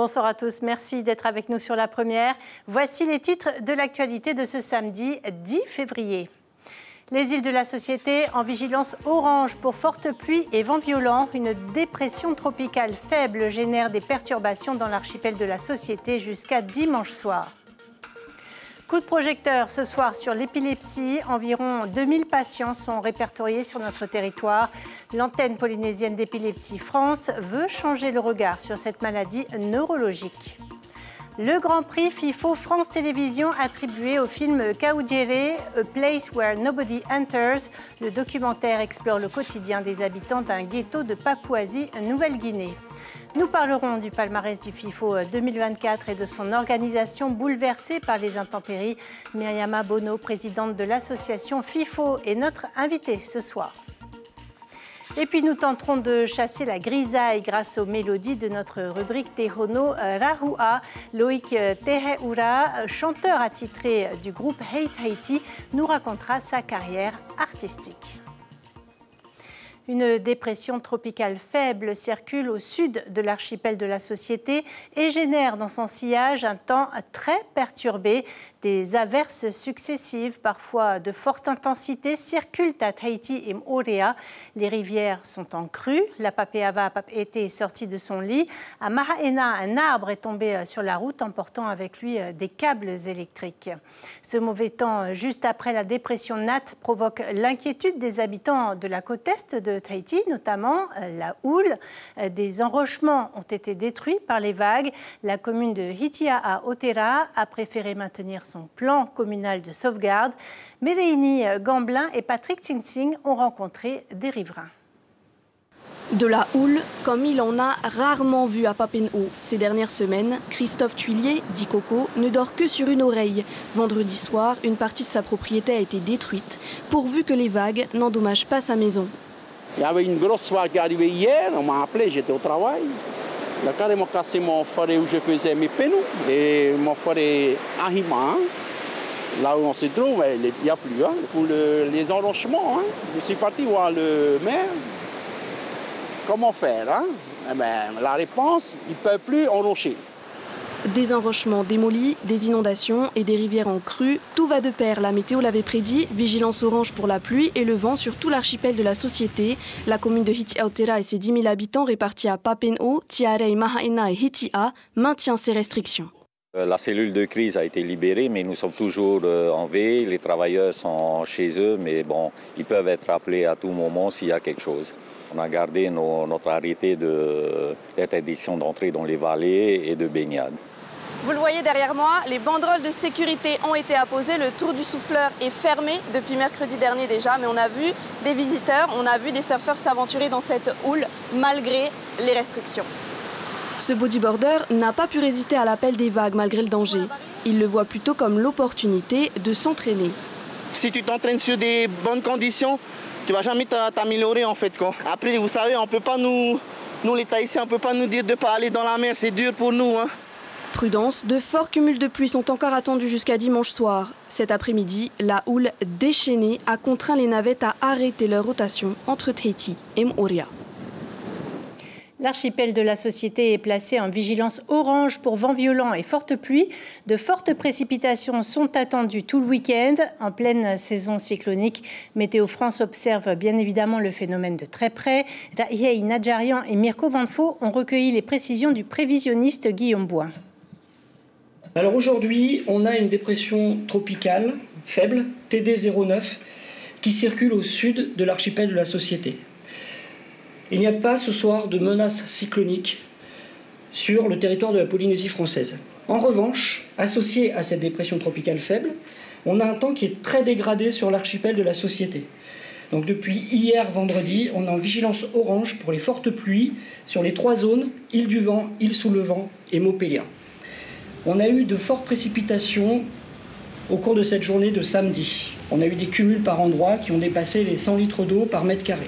Bonsoir à tous, merci d'être avec nous sur La Première. Voici les titres de l'actualité de ce samedi 10 février. Les îles de la Société en vigilance orange pour fortes pluies et vents violents. Une dépression tropicale faible génère des perturbations dans l'archipel de la Société jusqu'à dimanche soir. Coup de projecteur ce soir sur l'épilepsie. Environ 2000 patients sont répertoriés sur notre territoire. L'antenne polynésienne d'épilepsie France veut changer le regard sur cette maladie neurologique. Le Grand Prix FIFO France Télévisions attribué au film Kaudjere, A Place Where Nobody Enters. Le documentaire explore le quotidien des habitants d'un ghetto de Papouasie-Nouvelle-Guinée. Nous parlerons du palmarès du FIFO 2024 et de son organisation bouleversée par les intempéries. Myriama Bono, présidente de l'association FIFO, est notre invitée ce soir. Et puis nous tenterons de chasser la grisaille grâce aux mélodies de notre rubrique Tehono Rahua. Loïc Teheura, chanteur attitré du groupe Hate Haiti, nous racontera sa carrière artistique. Une dépression tropicale faible circule au sud de l'archipel de la Société et génère dans son sillage un temps très perturbé. Des averses successives, parfois de forte intensité, circulent à Tahiti et Moorea. Les rivières sont en crue. La Papeava Papeete est sortie de son lit. À Mahaena, un arbre est tombé sur la route, emportant avec lui des câbles électriques. Ce mauvais temps, juste après la dépression Nat, provoque l'inquiétude des habitants de la côte est de Tahiti, notamment la houle. Des enrochements ont été détruits par les vagues. La commune de Hitiaa-Otera a préféré maintenir son plan communal de sauvegarde. Méréini Gamblin et Patrick Tsinsing ont rencontré des riverains. De la houle, comme il en a rarement vu à Papen'o. Ces dernières semaines, Christophe Tuillier, dit Coco, ne dort que sur une oreille. Vendredi soir, une partie de sa propriété a été détruite, pourvu que les vagues n'endommagent pas sa maison. Il y avait une grosse vague qui arrivait hier, on m'a appelé, j'étais au travail. Le cas, ils m'ont cassé mon forêt où je faisais mes pénaux et mon forêt à Hima. Là où on se trouve, il n'y a plus pour les enrochements. Je suis parti voir le maire. Comment faire Eh bien, la réponse, ils ne peuvent plus enrocher. Des enrochements démolis, des inondations et des rivières en crue, tout va de pair. La météo l'avait prédit, vigilance orange pour la pluie et le vent sur tout l'archipel de la Société. La commune de Hitiaa-Otera et ses 10 000 habitants répartis à Papen'o, Tiarei, Mahaena et Hitia maintient ces restrictions. La cellule de crise a été libérée, mais nous sommes toujours en veille. Les travailleurs sont chez eux, mais bon, ils peuvent être appelés à tout moment s'il y a quelque chose. On a gardé notre arrêté d'interdiction d'entrer dans les vallées et de baignade. Vous le voyez derrière moi, les banderoles de sécurité ont été apposées. Le tour du souffleur est fermé depuis mercredi dernier déjà, mais on a vu des visiteurs, on a vu des surfeurs s'aventurer dans cette houle malgré les restrictions. Ce bodyboarder n'a pas pu résister à l'appel des vagues malgré le danger. Il le voit plutôt comme l'opportunité de s'entraîner. Si tu t'entraînes sur des bonnes conditions, tu ne vas jamais t'améliorer en fait. Après, vous savez, on peut pas nous les Tahitiens, on ne peut pas nous dire de ne pas aller dans la mer, c'est dur pour nous. Prudence, de forts cumuls de pluie sont encore attendus jusqu'à dimanche soir. Cet après-midi, la houle déchaînée a contraint les navettes à arrêter leur rotation entre Tahiti et Moorea. L'archipel de la Société est placé en vigilance orange pour vents violents et fortes pluies. De fortes précipitations sont attendues tout le week-end. En pleine saison cyclonique, Météo France observe bien évidemment le phénomène de très près. Rahei Nadjarian et Mirko Vanfo ont recueilli les précisions du prévisionniste Guillaume Boin. Alors aujourd'hui, on a une dépression tropicale faible, TD09, qui circule au sud de l'archipel de la Société. Il n'y a pas ce soir de menace cyclonique sur le territoire de la Polynésie française. En revanche, associé à cette dépression tropicale faible, on a un temps qui est très dégradé sur l'archipel de la Société. Donc depuis hier vendredi, on est en vigilance orange pour les fortes pluies sur les 3 zones, Île du Vent, Île sous le Vent et Maupelia. On a eu de fortes précipitations au cours de cette journée de samedi. On a eu des cumuls par endroits qui ont dépassé les 100 litres d'eau par mètre carré.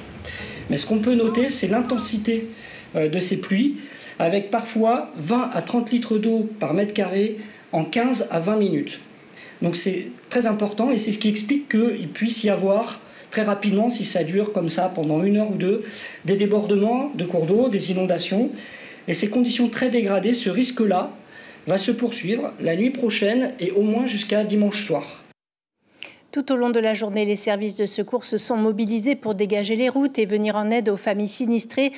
Mais ce qu'on peut noter, c'est l'intensité de ces pluies, avec parfois 20 à 30 litres d'eau par mètre carré en 15 à 20 minutes. Donc c'est très important et c'est ce qui explique qu'il puisse y avoir très rapidement, si ça dure comme ça pendant 1 heure ou 2, des débordements de cours d'eau, des inondations. Et ces conditions très dégradées, ce risque-là, va se poursuivre la nuit prochaine et au moins jusqu'à dimanche soir. Tout au long de la journée, les services de secours se sont mobilisés pour dégager les routes et venir en aide aux familles sinistrées.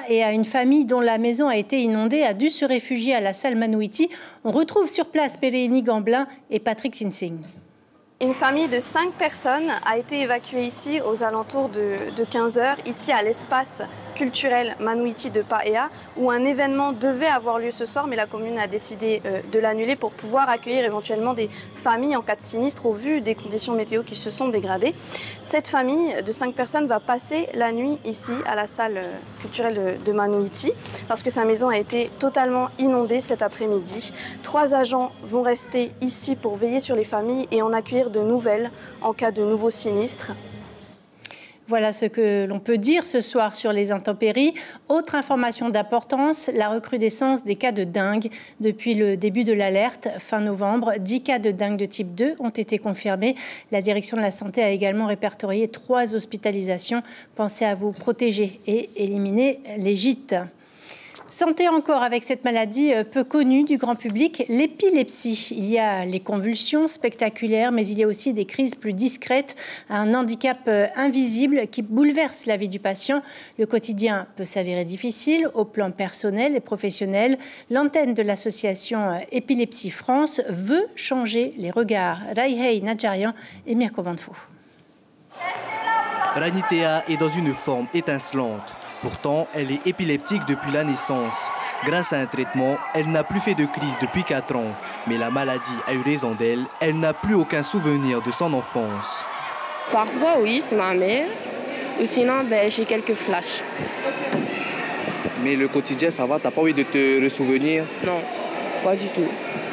Et à une famille dont la maison a été inondée a dû se réfugier à la salle Manouiti. On retrouve sur place Pélénie Gamblin et Patrick Sinsing. Une famille de 5 personnes a été évacuée ici aux alentours de 15 h, ici à l'espace culturel Manouiti de Paea, où un événement devait avoir lieu ce soir, mais la commune a décidé de l'annuler pour pouvoir accueillir éventuellement des familles en cas de sinistre au vu des conditions météo qui se sont dégradées. Cette famille de 5 personnes va passer la nuit ici à la salle culturelle de Manouiti parce que sa maison a été totalement inondée cet après-midi. 3 agents vont rester ici pour veiller sur les familles et en accueillir de nouvelles en cas de nouveaux sinistres. Voilà ce que l'on peut dire ce soir sur les intempéries. Autre information d'importance, la recrudescence des cas de dengue. Depuis le début de l'alerte, fin novembre, 10 cas de dengue de type 2 ont été confirmés. La direction de la santé a également répertorié 3 hospitalisations. Pensez à vous protéger et éliminer les gîtes. Santé encore avec cette maladie peu connue du grand public, l'épilepsie. Il y a les convulsions spectaculaires, mais il y a aussi des crises plus discrètes, un handicap invisible qui bouleverse la vie du patient. Le quotidien peut s'avérer difficile au plan personnel et professionnel. L'antenne de l'association Épilepsie France veut changer les regards. Raihei Nadjarian et Mirko Vanfo. Ranitea est dans une forme étincelante. Pourtant, elle est épileptique depuis la naissance. Grâce à un traitement, elle n'a plus fait de crise depuis 4 ans. Mais la maladie a eu raison d'elle. Elle n'a plus aucun souvenir de son enfance. Parfois, oui, c'est ma mère. Ou sinon, j'ai quelques flashs. Mais le quotidien, ça va? T'as pas envie de te ressouvenir? Non, pas du tout.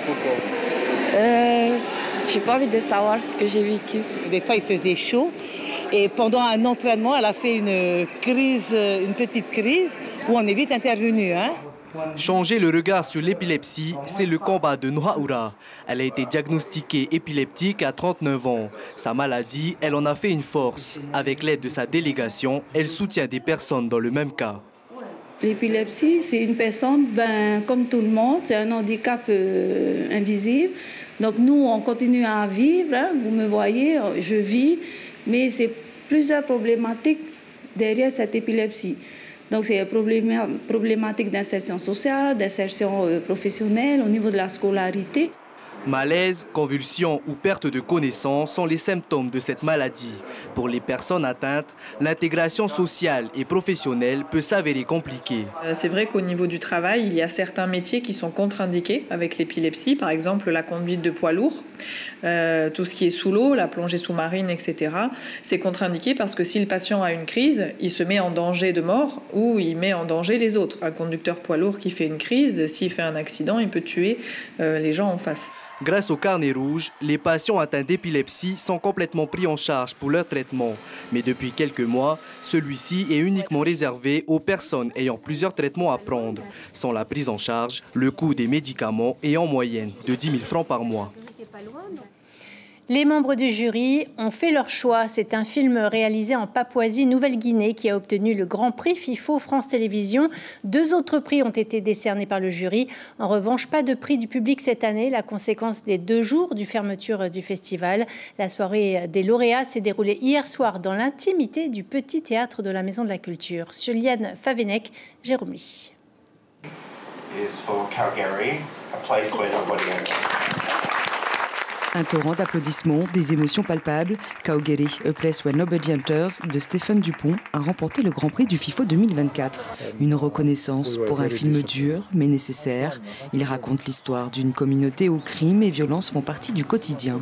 Pourquoi? J'ai pas envie de savoir ce que j'ai vécu. Des fois, il faisait chaud. Et pendant un entraînement, elle a fait une petite crise où on est vite intervenu. Changer le regard sur l'épilepsie, c'est le combat de Nohaoura. Elle a été diagnostiquée épileptique à 39 ans. Sa maladie, elle en a fait une force. Avec l'aide de sa délégation, elle soutient des personnes dans le même cas. L'épilepsie, c'est une personne, comme tout le monde, c'est un handicap invisible. Donc nous, on continue à vivre. Vous me voyez, je vis. Mais c'est plusieurs problématiques derrière cette épilepsie. Donc c'est une problématique d'insertion sociale, d'insertion professionnelle au niveau de la scolarité. Malaise, convulsions ou perte de connaissance sont les symptômes de cette maladie. Pour les personnes atteintes, l'intégration sociale et professionnelle peut s'avérer compliquée. C'est vrai qu'au niveau du travail, il y a certains métiers qui sont contre-indiqués avec l'épilepsie, par exemple la conduite de poids lourds, tout ce qui est sous l'eau, la plongée sous-marine, etc. C'est contre-indiqué parce que si le patient a une crise, il se met en danger de mort ou il met en danger les autres. Un conducteur poids lourd qui fait une crise, s'il fait un accident, il peut tuer les gens en face. Grâce au carnet rouge, les patients atteints d'épilepsie sont complètement pris en charge pour leur traitement. Mais depuis quelques mois, celui-ci est uniquement réservé aux personnes ayant plusieurs traitements à prendre. Sans la prise en charge, le coût des médicaments est en moyenne de 10 000 francs par mois. Les membres du jury ont fait leur choix. C'est un film réalisé en Papouasie-Nouvelle-Guinée qui a obtenu le Grand Prix FIFO France Télévisions. 2 autres prix ont été décernés par le jury. En revanche, pas de prix du public cette année, la conséquence des 2 jours du fermeture du festival. La soirée des lauréats s'est déroulée hier soir dans l'intimité du petit théâtre de la Maison de la Culture. Juliane Favenec, Jérôme Lee. Un torrent d'applaudissements, des émotions palpables. Calgary, A Place Where Nobody Enters de Stéphane Dupont a remporté le Grand Prix du FIFO 2024. Une reconnaissance pour un film dur mais nécessaire. Il raconte l'histoire d'une communauté où crimes et violences font partie du quotidien.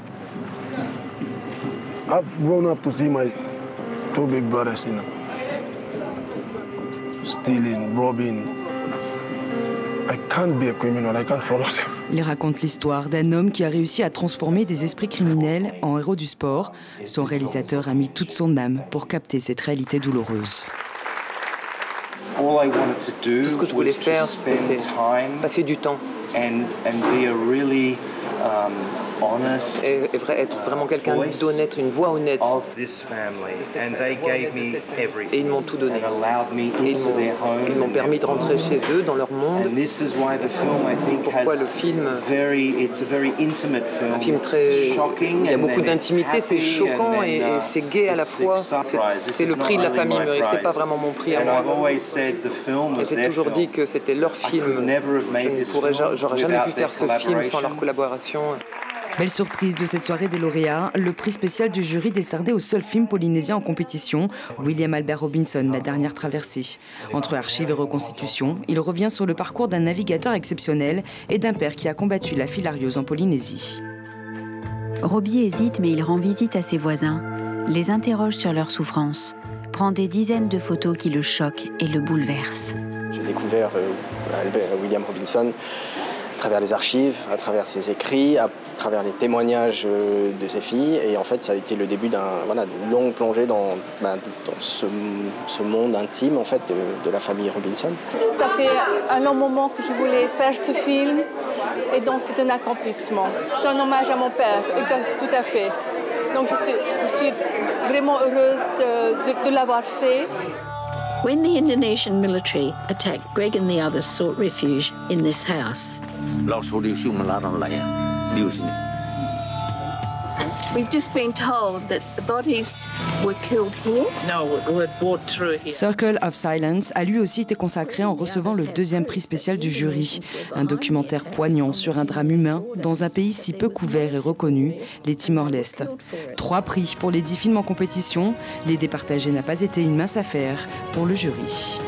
I've grown up to see my 2 big brothers, stealing, robbing. I can't be a criminal, I can't follow them. Il raconte l'histoire d'un homme qui a réussi à transformer des esprits criminels en héros du sport. Son réalisateur a mis toute son âme pour capter cette réalité douloureuse. Tout ce que je voulais faire, c'était passer du temps. être vraiment quelqu'un d'honnête, une voix honnête. Et ils m'ont tout donné. Et ils m'ont permis de rentrer chez eux, dans leur monde. Pourquoi le film, un film très... Il y a beaucoup d'intimité, c'est choquant et c'est gai à la fois. C'est le prix de la famille Murray, c'est pas vraiment mon prix à moi. Et j'ai toujours dit que c'était leur film. J'aurais jamais pu faire ce film sans leur collaboration. Belle surprise de cette soirée des lauréats, le prix spécial du jury décerné au seul film polynésien en compétition, William Albert Robinson, La dernière traversée. Entre archives et reconstitution, il revient sur le parcours d'un navigateur exceptionnel et d'un père qui a combattu la filariose en Polynésie. Robbie hésite, mais il rend visite à ses voisins, les interroge sur leur souffrance, prend des dizaines de photos qui le choquent et le bouleversent. J'ai découvert William Robinson à travers les archives, à travers ses écrits, à travers les témoignages de ses filles. Et en fait, ça a été le début d'une longue plongée dans ce monde intime en fait, de la famille Robinson. Ça fait un long moment que je voulais faire ce film et donc c'est un accomplissement. C'est un hommage à mon père, tout à fait. Donc je suis vraiment heureuse de l'avoir fait. When the Indonesian military attacked, Greg and the others sought refuge in this house. We've just been told that the bodies were killed here. No, were brought through here. Circle of Silence a lui aussi été consacré en recevant le deuxième prix spécial du jury. Un documentaire poignant sur un drame humain dans un pays si peu couvert et reconnu, les Timor-Leste. 3 prix pour les 10 films en compétition. Les départager n'a pas été une mince affaire pour le jury.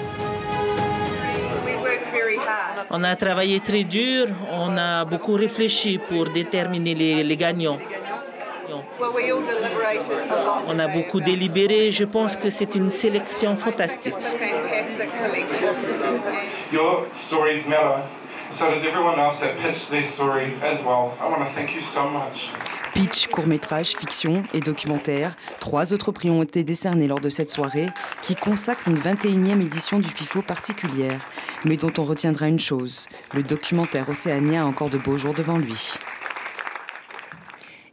On a travaillé très dur, on a beaucoup réfléchi pour déterminer les gagnants. On a beaucoup délibéré, je pense que c'est une sélection fantastique. Your stories matter. So does everyone else that pitched their story as well. I want to thank you so much. Pitch, court-métrage, fiction et documentaire. 3 autres prix ont été décernés lors de cette soirée qui consacre une 21e édition du FIFO particulière, mais dont on retiendra une chose, le documentaire océanien a encore de beaux jours devant lui.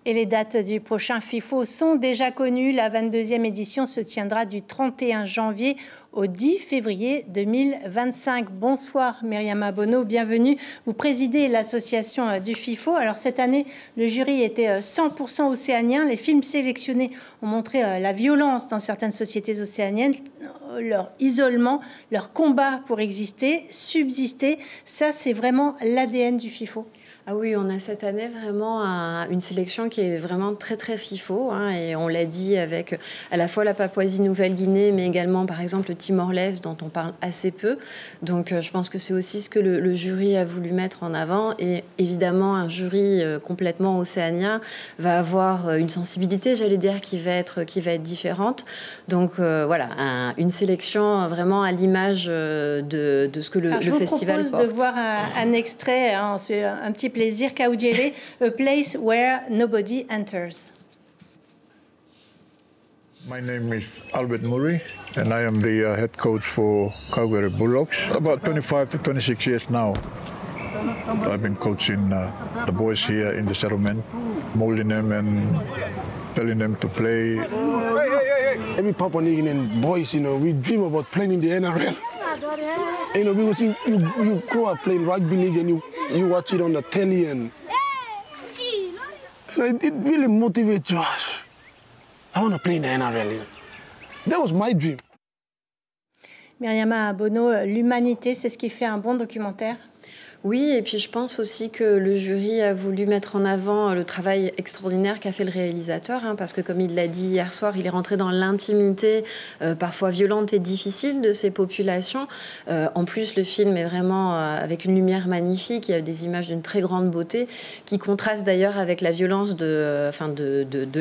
Et les dates du prochain FIFO sont déjà connues. La 22e édition se tiendra du 31 janvier au 10 février 2025. Bonsoir Myriama Bono, bienvenue. Vous présidez l'association du FIFO. Alors cette année, le jury était 100% océanien. Les films sélectionnés ont montré la violence dans certaines sociétés océaniennes, leur isolement, leur combat pour exister, subsister. Ça, c'est vraiment l'ADN du FIFO. Ah oui, on a cette année vraiment une sélection qui est vraiment très très FIFO, et on l'a dit avec à la fois la Papouasie-Nouvelle-Guinée, mais également par exemple le Timor-Leste dont on parle assez peu. Donc je pense que c'est aussi ce que le jury a voulu mettre en avant, et évidemment un jury complètement océanien va avoir une sensibilité, j'allais dire, qui va être différente. Donc voilà, une sélection vraiment à l'image de ce que le festival porte. Je vous propose de voir un extrait, c'est un petit plaisir. Kaudjele, A Place Where Nobody Enters. My name is Albert Murray, and I am the head coach for Calgary Bulldogs. About 25 to 26 years now. I've been coaching the boys here in the settlement, molding them and telling them to play. Every Papua New Guinean boys, we dream about playing in the NRL. Because you grow up playing rugby league and you watch it on the telly and it really motivates you. I want to play in the NRL. That was my dream. Myriama Bono, l'humanité, c'est ce qui fait un bon documentaire? Oui, et puis je pense aussi que le jury a voulu mettre en avant le travail extraordinaire qu'a fait le réalisateur, parce que comme il l'a dit hier soir, il est rentré dans l'intimité parfois violente et difficile de ces populations. En plus, le film est vraiment avec une lumière magnifique, il y a des images d'une très grande beauté qui contrastent d'ailleurs avec la violence de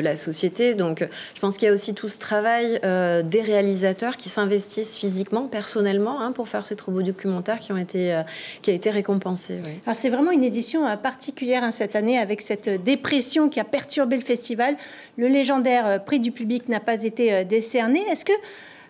la société. Donc je pense qu'il y a aussi tout ce travail des réalisateurs qui s'investissent physiquement, personnellement, pour faire ces trop beaux documentaires qui a été récompensé. Oui. Alors c'est vraiment une édition particulière cette année, avec cette dépression qui a perturbé le festival. Le légendaire prix du public n'a pas été décerné. Est-ce que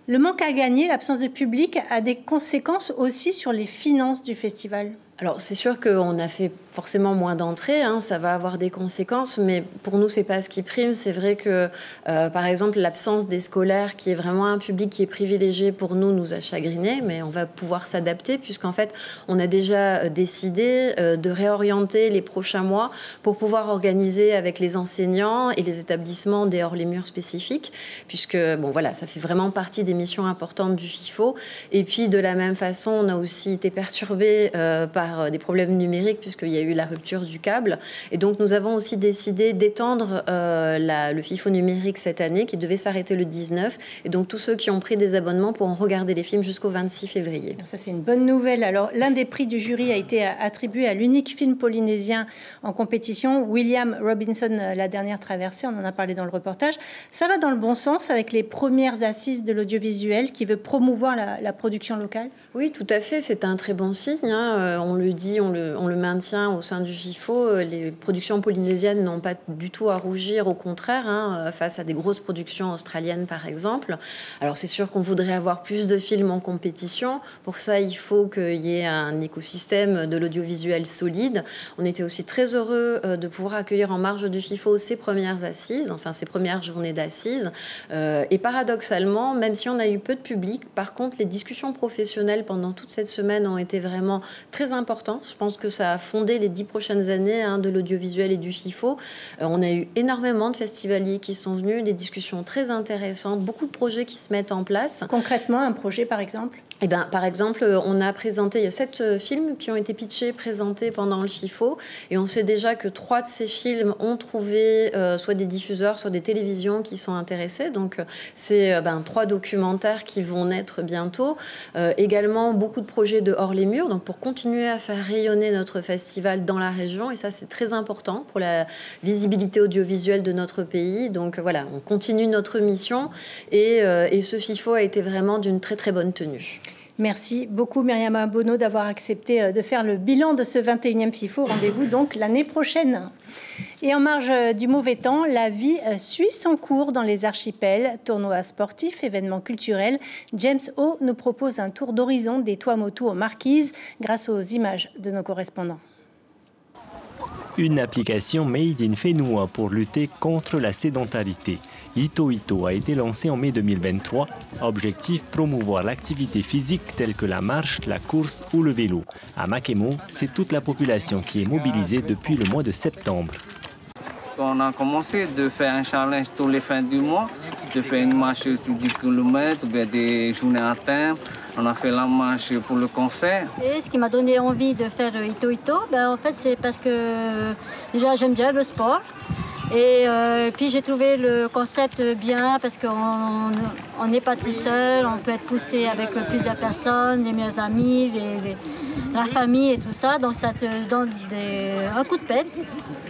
le manque à gagner, l'absence de public, a des conséquences aussi sur les finances du festival ? Alors c'est sûr qu'on a fait forcément moins d'entrées, hein, ça va avoir des conséquences, mais pour nous c'est pas ce qui prime. C'est vrai que par exemple l'absence des scolaires, qui est vraiment un public qui est privilégié pour nous a chagriné, mais on va pouvoir s'adapter puisqu'en fait on a déjà décidé de réorienter les prochains mois pour pouvoir organiser avec les enseignants et les établissements des hors-les-murs spécifiques, puisque bon voilà, ça fait vraiment partie des missions importantes du FIFO. Et puis de la même façon, on a aussi été perturbé par des problèmes numériques puisqu'il y a eu la rupture du câble. Et donc nous avons aussi décidé d'étendre le FIFO numérique cette année, qui devait s'arrêter le 19. Et donc tous ceux qui ont pris des abonnements pourront regarder les films jusqu'au 26 février. Ça c'est une bonne nouvelle. Alors l'un des prix du jury a été attribué à l'unique film polynésien en compétition, William Robinson, La dernière traversée. On en a parlé dans le reportage. Ça va dans le bon sens avec les premières assises de l'audiovisuel qui veut promouvoir la production locale? Oui, tout à fait. C'est un très bon signe, hein. On le dit, on le maintient au sein du FIFO. Les productions polynésiennes n'ont pas du tout à rougir, au contraire, hein, face à des grosses productions australiennes, par exemple. Alors, c'est sûr qu'on voudrait avoir plus de films en compétition. Pour ça, il faut qu'il y ait un écosystème de l'audiovisuel solide. On était aussi très heureux de pouvoir accueillir en marge du FIFO ces premières assises, enfin, ces premières journées d'assises. Et paradoxalement, même si on a eu peu de public, par contre, les discussions professionnelles pendant toute cette semaine ont été vraiment très importantes. Je pense que ça a fondé les 10 prochaines années, hein, de l'audiovisuel et du FIFO. On a eu énormément de festivaliers qui sont venus, des discussions très intéressantes, beaucoup de projets qui se mettent en place. Concrètement, un projet par exemple? Eh ben, par exemple, on a présenté, il y a 7 films qui ont été pitchés, présentés pendant le FIFO, et on sait déjà que 3 de ces films ont trouvé soit des diffuseurs, soit des télévisions qui sont intéressés. Donc, c'est 3 documentaires qui vont naître bientôt. Également, beaucoup de projets de hors les murs, donc pour continuer à faire rayonner notre festival dans la région, et ça, c'est très important pour la visibilité audiovisuelle de notre pays. Donc, voilà, on continue notre mission, et ce FIFO a été vraiment d'une très, très bonne tenue. Merci beaucoup Myriam Abono d'avoir accepté de faire le bilan de ce 21e FIFO. Rendez-vous donc l'année prochaine. Et en marge du mauvais temps, la vie suit son cours dans les archipels. Tournois sportifs, événements culturels. James O nous propose un tour d'horizon des Tuamotu aux Marquises grâce aux images de nos correspondants. Une application made in Whenua pour lutter contre la sédentarité. Ito Ito a été lancé en mai 2023. Objectif, promouvoir l'activité physique telle que la marche, la course ou le vélo. À Makemo, c'est toute la population qui est mobilisée depuis le mois de septembre. On a commencé de faire un challenge tous les fins du mois, de faire une marche sur 10 km, des journées à terme. On a fait la marche pour le concert. Et ce qui m'a donné envie de faire Ito Ito, en fait, c'est parce que déjà j'aime bien le sport. Et puis j'ai trouvé le concept bien parce qu'on n'est pas tout seul, on peut être poussé avec plusieurs personnes, les meilleurs amis, la famille et tout ça, donc ça te donne un coup de peps.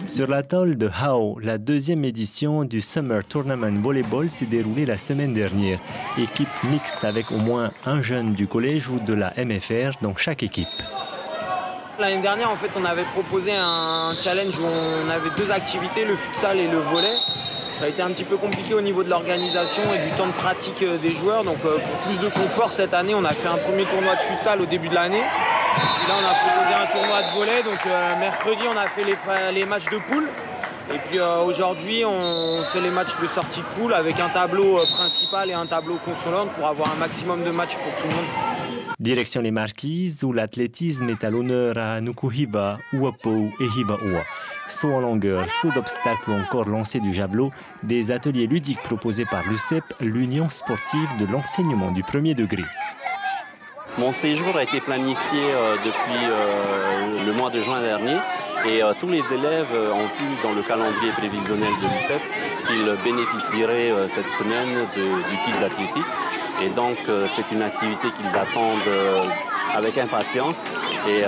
Sur l'atoll de Hao, la 2e édition du Summer Tournament Volleyball s'est déroulée la semaine dernière. Équipe mixte avec au moins un jeune du collège ou de la MFR dans chaque équipe. L'année dernière, en fait, on avait proposé un challenge où on avait 2 activités, le futsal et le volley. Ça a été un petit peu compliqué au niveau de l'organisation et du temps de pratique des joueurs. Donc, pour plus de confort, cette année, on a fait un premier tournoi de futsal au début de l'année. Et là, on a proposé un tournoi de volley. Donc, mercredi, on a fait les matchs de poule. Et puis, aujourd'hui, on fait les matchs de sortie de poule avec un tableau principal et un tableau consolante pour avoir un maximum de matchs pour tout le monde. Direction les Marquises, où l'athlétisme est à l'honneur à Nukuhiva, Uapo et Hivaoa. Saut en longueur, saut d'obstacle ou encore lancer du javelot, des ateliers ludiques proposés par l'UCEP, l'Union sportive de l'enseignement du premier degré. Mon séjour a été planifié depuis le mois de juin dernier et tous les élèves ont vu dans le calendrier prévisionnel de l'UCEP qu'ils bénéficieraient cette semaine du Kids Athlétique. Et donc, c'est une activité qu'ils attendent avec impatience et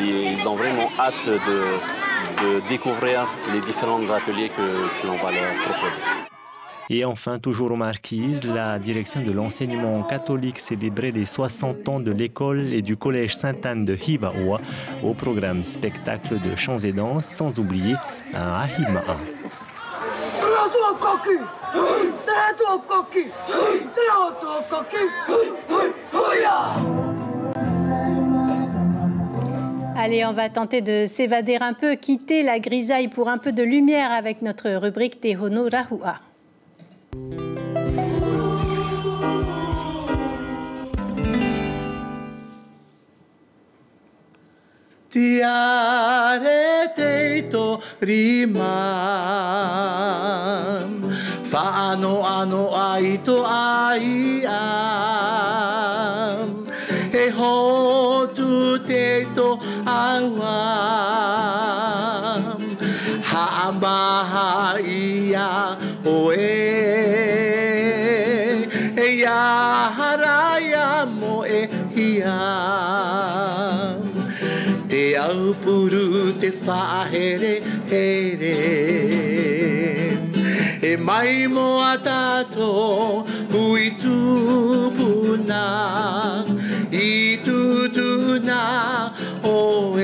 ils ont vraiment hâte de découvrir les différents ateliers que l'on va leur proposer. Et enfin, toujours aux Marquises, la direction de l'enseignement catholique célébrait les 60 ans de l'école et du collège Sainte-Anne de Hivaoa au programme spectacle de chants et danses, sans oublier un Ahima'a. Allez, on va tenter de s'évader un peu, quitter la grisaille pour un peu de lumière avec notre rubrique Te Hono Rahua. Tiare teito riman Fa'ano ano ai to ai am E ho tu teito awam Ha'amba ia oe E ya haraya mo e hiam Te aupuru te whahere here E mai mo a tato hui tupuna I tutuna oe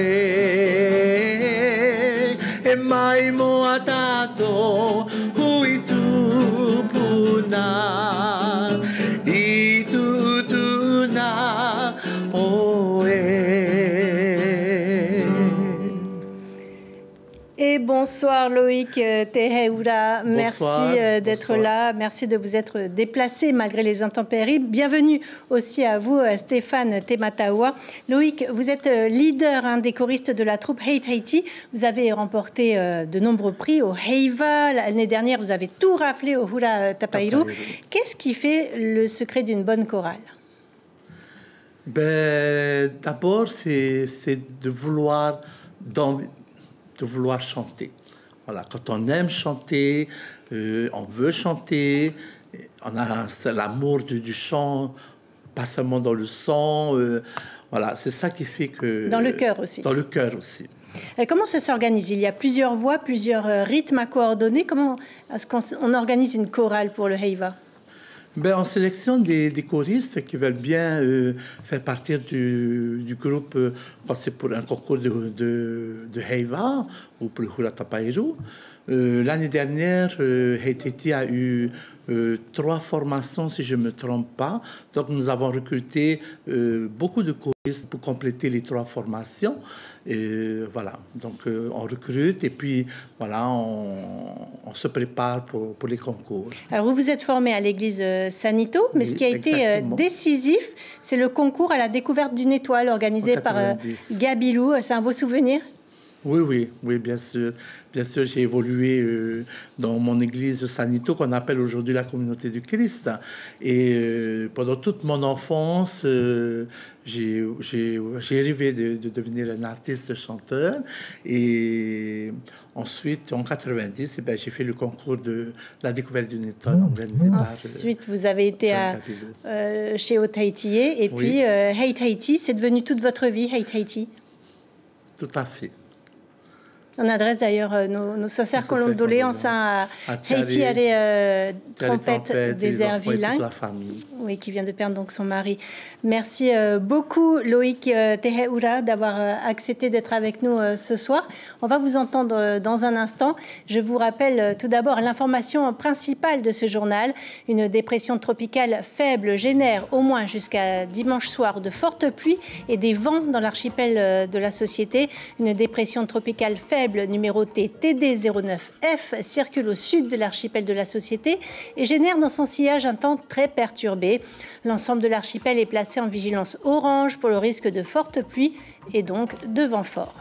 E mai mo a tato hui tupuna I tutuna oe. Et bonsoir Loïc Teheura, merci d'être là, merci de vous être déplacé malgré les intempéries. Bienvenue aussi à vous Stéphane Tematawa. Loïc, vous êtes leader des choristes de la troupe Hey Tahiti. Vous avez remporté de nombreux prix au Heiva. L'année dernière, vous avez tout raflé au Hula Tapairu. Qu'est-ce qui fait le secret d'une bonne chorale? D'abord, c'est de vouloir chanter. Voilà, quand on aime chanter, on veut chanter, on a l'amour du chant, pas seulement dans le son. Voilà, c'est ça qui fait que... Dans le cœur aussi. Dans le cœur aussi. Comment ça s'organise? Il y a plusieurs voix, plusieurs rythmes à coordonner. Comment est-ce qu'on organise une chorale pour le Heiva? On sélectionne des choristes qui veulent bien faire partie du groupe quand c'est pour un concours de Heiva ou pour le Hula Tapairu. L'année dernière, Hey Tahiti a eu 3 formations, si je ne me trompe pas. Donc, nous avons recruté beaucoup de choristes pour compléter les 3 formations. Et voilà, donc on recrute et puis voilà, on se prépare pour les concours. Alors, vous vous êtes formé à l'église Sanito, mais ce qui a été décisif, c'est le concours à la découverte d'une étoile organisé par Gabilou. C'est un beau souvenir? Oui, bien sûr. Bien sûr, j'ai évolué dans mon église Sanito, qu'on appelle aujourd'hui la communauté du Christ. Et pendant toute mon enfance, j'ai rêvé de devenir un artiste chanteur. Et ensuite, en 90, j'ai fait le concours de la découverte d'une étoile organisé par... Ensuite, vous avez été chez Tahiti. Et puis, Hey Tahiti, c'est devenu toute votre vie, Hey Tahiti? Tout à fait. On adresse d'ailleurs nos sincères condoléances à Tahiti, trompette des Erviling, oui, qui vient de perdre donc son mari. Merci beaucoup Loïc Teheura d'avoir accepté d'être avec nous ce soir. On va vous entendre dans un instant. Je vous rappelle tout d'abord l'information principale de ce journal. Une dépression tropicale faible génère au moins jusqu'à dimanche soir de fortes pluies et des vents dans l'archipel de la Société. Une dépression tropicale faible numéroté TD09F circule au sud de l'archipel de la Société et génère dans son sillage un temps très perturbé. L'ensemble de l'archipel est placé en vigilance orange pour le risque de fortes pluies et donc de vents forts.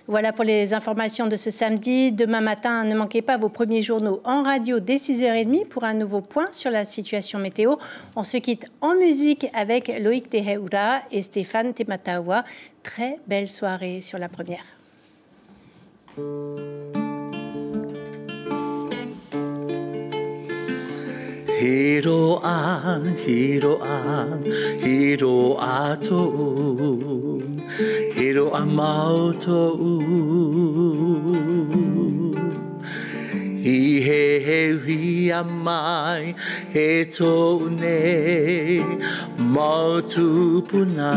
Voilà pour les informations de ce samedi. Demain matin, ne manquez pas vos premiers journaux en radio dès 6h30 pour un nouveau point sur la situation météo. On se quitte en musique avec Loïc Teheura et Stéphane Tematawa. Très belle soirée sur la première. Hiro an, hiro an, hiro ato, hiro amauto. I he hui amai, he to ne, mautu puna.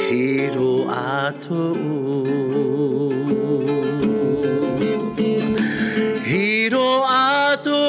Hiro ato. Hiro ato.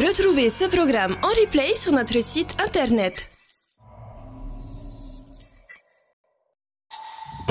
Retrouvez ce programme en replay sur notre site internet.